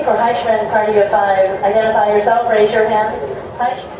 for Heichman, party of 5. Identify yourself, raise your hand. Heichman.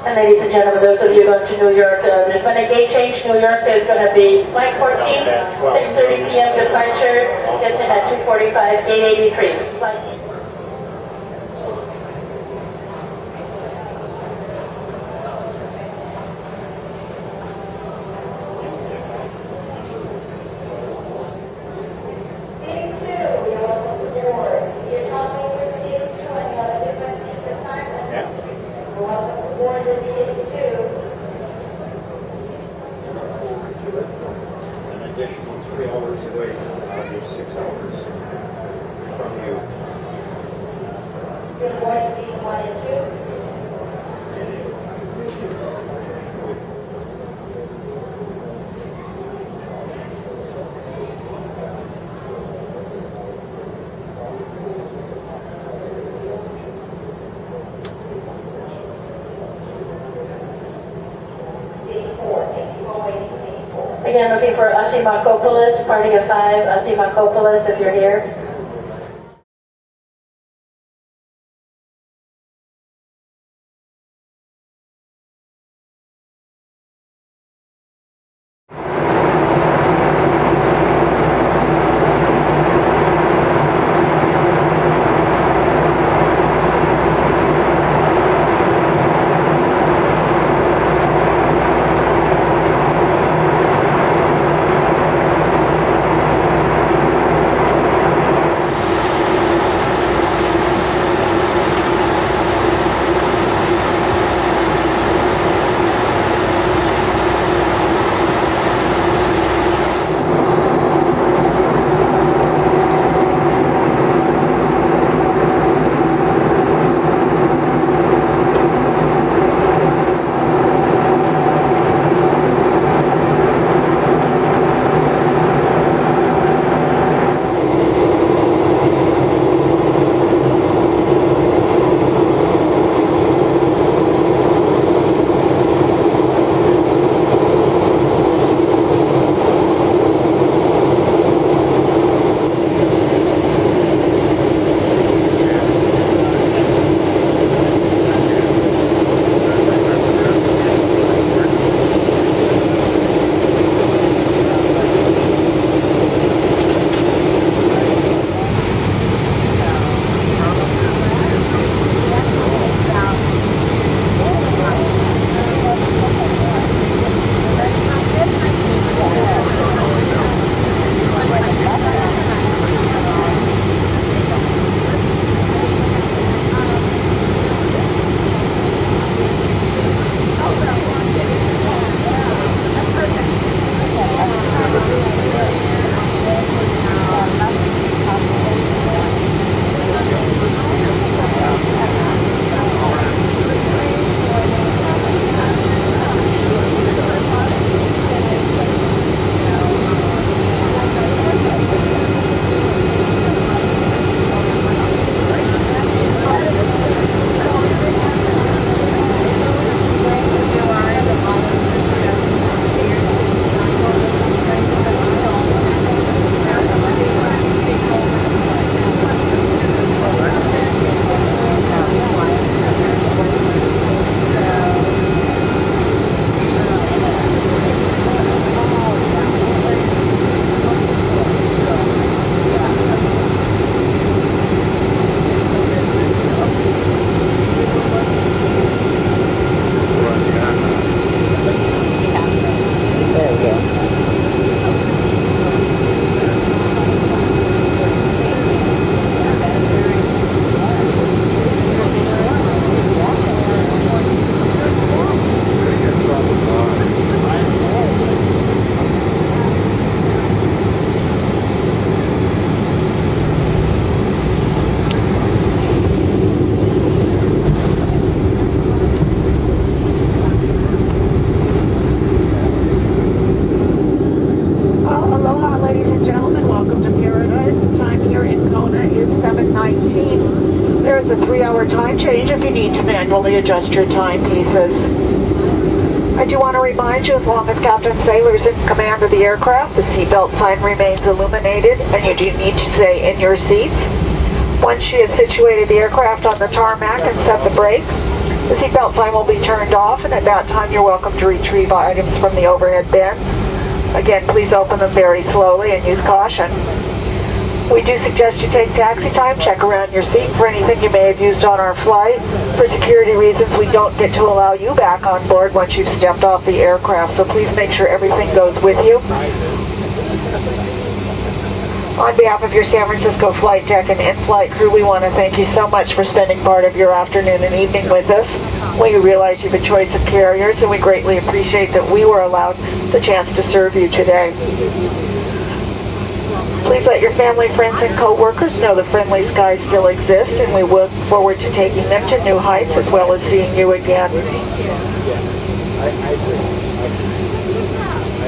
And ladies and gentlemen, those of you going to New York, there's been a gate change. New York is going to be flight 14, 6:30 p.m. departure, gets in at 2:45, gate 83. This is flight. Again, looking for Asimakopoulos, party of 5. Asimakopoulos, if you're here. a 3-hour time change if you need to manually adjust your timepieces. I do want to remind you, as long as Captain Sailor's in command of the aircraft, the seatbelt sign remains illuminated and you do need to stay in your seats. Once she has situated the aircraft on the tarmac and set the brake, the seatbelt sign will be turned off, and at that time you're welcome to retrieve items from the overhead bins. Again, please open them very slowly and use caution. We do suggest you take taxi time, check around your seat for anything you may have used on our flight. For security reasons, we don't get to allow you back on board once you've stepped off the aircraft, so please make sure everything goes with you. On behalf of your San Francisco flight deck and in-flight crew, we want to thank you so much for spending part of your afternoon and evening with us. We realize you have a choice of carriers, and we greatly appreciate that we were allowed the chance to serve you today. Please let your family, friends, and co-workers know the friendly skies still exist, and we look forward to taking them to new heights as well as seeing you again.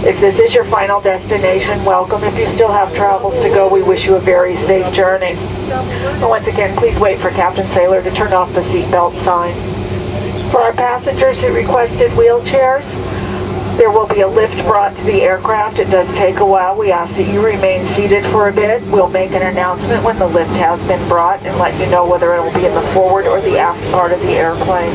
If this is your final destination, welcome. If you still have travels to go, we wish you a very safe journey. And once again, please wait for Captain Sailor to turn off the seatbelt sign. For our passengers who requested wheelchairs, there will be a lift brought to the aircraft. It does take a while. We ask that you remain seated for a bit. We'll make an announcement when the lift has been brought and let you know whether it will be in the forward or the aft part of the airplane.